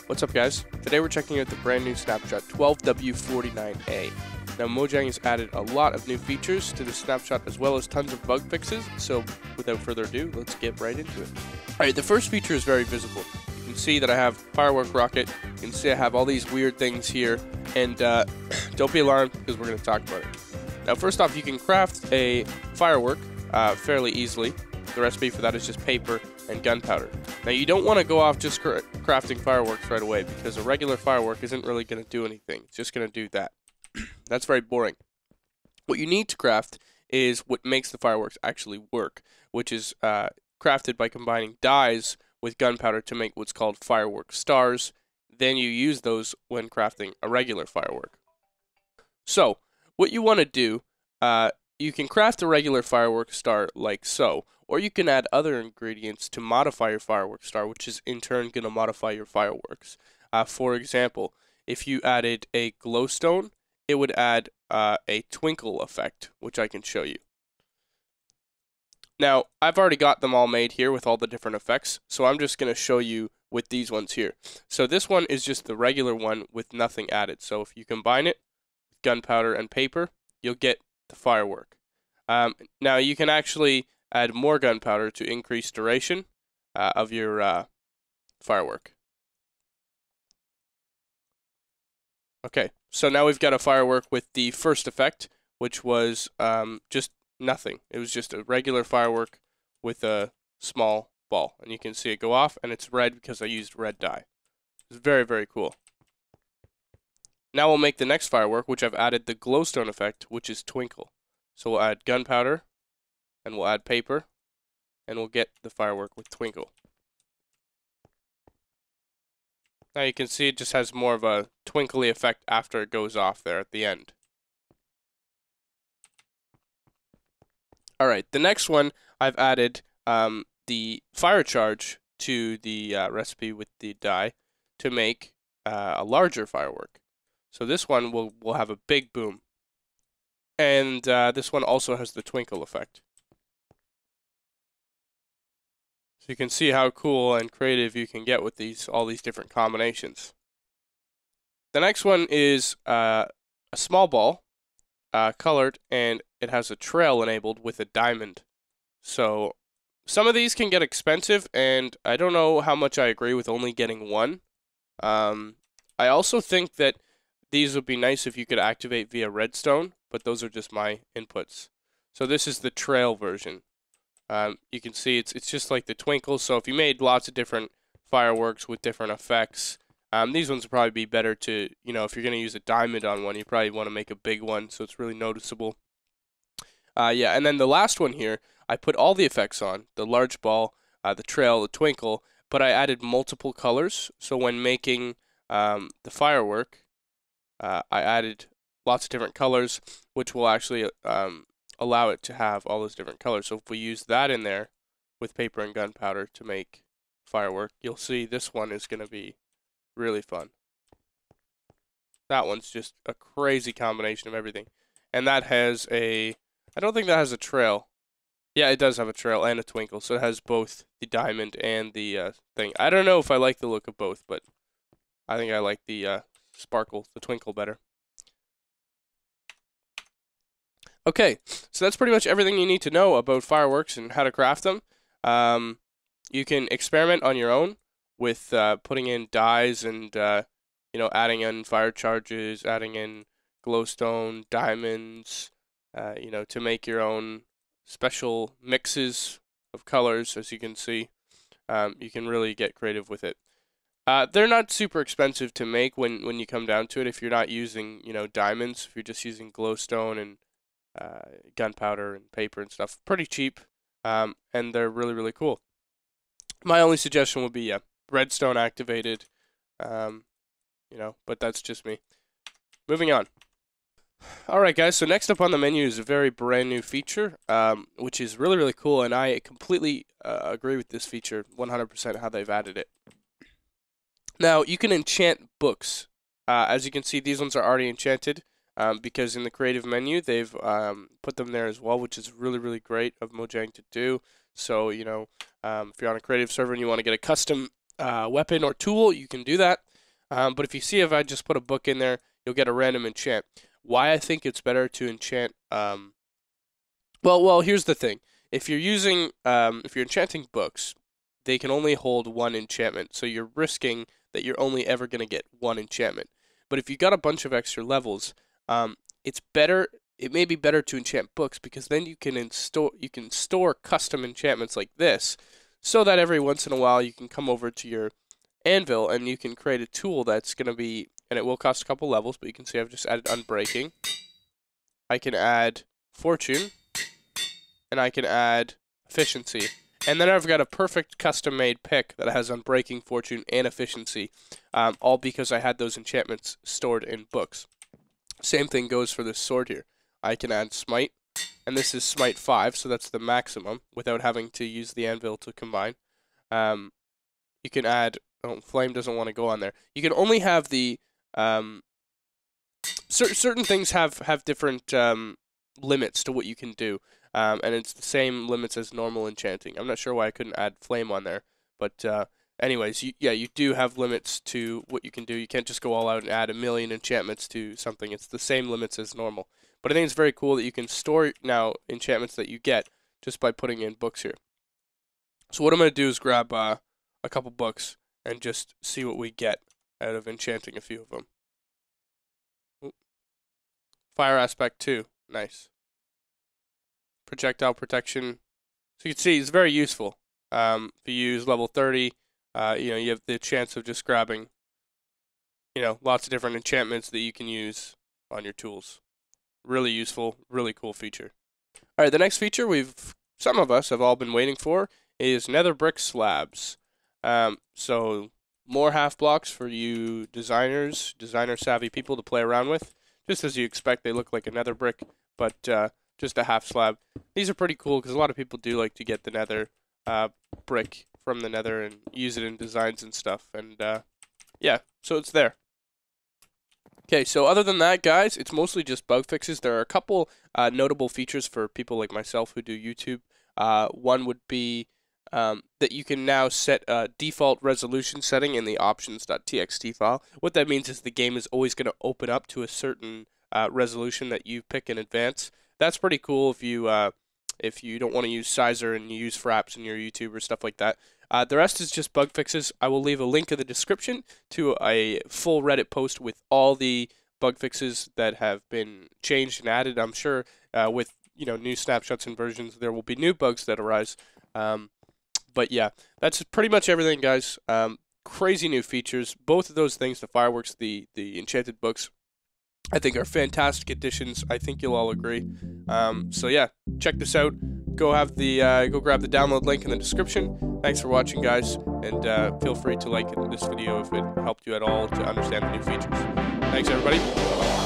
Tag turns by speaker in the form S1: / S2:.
S1: What's up, guys? Today we're checking out the brand new Snapshot 12W49a. Now Mojang has added a lot of new features to the Snapshot as well as tons of bug fixes, so without further ado, let's get right into it. Alright, the first feature is very visible. You can see that I have firework rocket, you can see I have all these weird things here, and don't be alarmed because we're going to talk about it. Now first off, you can craft a firework fairly easily. The recipe for that is just paper and gunpowder. Now you don't want to go off just crafting fireworks right away because a regular firework isn't really going to do anything. It's just going to do that. That's very boring. What you need to craft is what makes the fireworks actually work, which is crafted by combining dyes with gunpowder to make what's called firework stars. Then you use those when crafting a regular firework. So what you want to do, you can craft a regular firework star like so, or you can add other ingredients to modify your firework star, which is in turn going to modify your fireworks. For example, if you added a glowstone, it would add a twinkle effect, which I can show you. Now, I've already got them all made here with all the different effects, so I'm just going to show you with these ones here. So this one is just the regular one with nothing added. So if you combine it with gunpowder and paper, you'll get the firework. Now you can actually add more gunpowder to increase duration of your firework. Okay, so now we've got a firework with the first effect, which was just nothing. It was just a regular firework with a small ball. And you can see it go off, and it's red because I used red dye. It's very, very cool. Now we'll make the next firework, which I've added the glowstone effect, which is twinkle. So we'll add gunpowder, and we'll add paper, and we'll get the firework with twinkle. Now you can see it just has more of a twinkly effect after it goes off there at the end. Alright, the next one, I've added the fire charge to the recipe with the dye to make a larger firework. So this one will have a big boom. And this one also has the twinkle effect. So you can see how cool and creative you can get with all these different combinations. The next one is a small ball, colored, and it has a trail enabled with a diamond. So some of these can get expensive, and I don't know how much I agree with only getting one. I also think that these would be nice if you could activate via redstone, but those are just my inputs. So this is the trail version. You can see it's just like the twinkle. So if you made lots of different fireworks with different effects, these ones would probably be better to, if you're going to use a diamond on one, you probably want to make a big one so it's really noticeable. Yeah, and then the last one here, I put all the effects on, the large ball, the trail, the twinkle, but I added multiple colors. So when making the firework, I added lots of different colors, which will actually allow it to have all those different colors. So if we use that in there with paper and gunpowder to make firework, you'll see this one is going to be really fun. That one's just a crazy combination of everything. And that has I don't think that has a trail. Yeah, it does have a trail and a twinkle, so it has both the diamond and the thing. I don't know if I like the look of both, but I think I like the sparkle, the twinkle better. Okay, so that's pretty much everything you need to know about fireworks and how to craft them. You can experiment on your own with putting in dyes and adding in fire charges, adding in glowstone, diamonds, to make your own special mixes of colors. As you can see, you can really get creative with it. They're not super expensive to make when you come down to it. If you're not using diamonds, if you're just using glowstone and gunpowder and paper and stuff, pretty cheap, and they're really, really cool. My only suggestion would be redstone activated, but that's just me. Moving on. Alright guys, so next up on the menu is a very brand new feature, which is really, really cool, and I completely agree with this feature 100% how they've added it. Now, you can enchant books. As you can see, these ones are already enchanted. because in the creative menu they've put them there as well, which is really, really great of Mojang to do. So, you know, if you're on a creative server and you want to get a custom weapon or tool, you can do that. But if you see if I just put a book in there, you'll get a random enchant. Why I think it's better to enchant, well, here's the thing. If you're using, if you're enchanting books, they can only hold one enchantment, so you're risking that you're only ever going to get one enchantment. But if you got a bunch of extra levels, it's better. It may be better to enchant books because then you can store custom enchantments like this, so that every once in a while you can come over to your anvil and you can create a tool that's going to be, and it will cost a couple levels, but you can see I've just added Unbreaking. I can add Fortune, and I can add Efficiency. And then I've got a perfect custom-made pick that has Unbreaking, Fortune, and Efficiency, all because I had those enchantments stored in books. Same thing goes for this sword here. I can add Smite, and this is Smite 5, so that's the maximum, without having to use the anvil to combine. You can add, oh, Flame doesn't want to go on there. You can only have the, certain things have different limits to what you can do. And it's the same limits as normal enchanting. I'm not sure why I couldn't add Flame on there, but anyways, you do have limits to what you can do. You can't just go all out and add 1,000,000 enchantments to something. It's the same limits as normal. But I think it's very cool that you can store now enchantments that you get just by putting in books here. So what I'm going to do is grab a couple books and just see what we get out of enchanting a few of them. Ooh. Fire Aspect 2, nice. Projectile Protection. So you can see it's very useful. If you use level 30, you have the chance of just grabbing, lots of different enchantments that you can use on your tools. Really useful, really cool feature. All right, the next feature some of us have all been waiting for is Nether Brick Slabs. So more half blocks for you designer savvy people to play around with. Just as you expect, they look like a nether brick, but just a half slab. These are pretty cool because a lot of people do like to get the nether brick from the nether and use it in designs and stuff. And yeah, so it's there. Okay, so other than that, guys, it's mostly just bug fixes. There are a couple notable features for people like myself who do YouTube. One would be that you can now set a default resolution setting in the options.txt file. What that means is the game is always going to open up to a certain resolution that you pick in advance. That's pretty cool if you don't want to use Sizer and you use Fraps in your YouTube or stuff like that. The rest is just bug fixes. I will leave a link in the description to a full Reddit post with all the bug fixes that have been changed and added. I'm sure with new snapshots and versions, there will be new bugs that arise. But yeah, that's pretty much everything, guys. Crazy new features. Both of those things, the fireworks, the Enchanted Books, I think are fantastic additions. I think you'll all agree. So yeah, check this out. Go grab the download link in the description. Thanks for watching, guys, and feel free to like this video if it helped you at all to understand the new features. Thanks, everybody.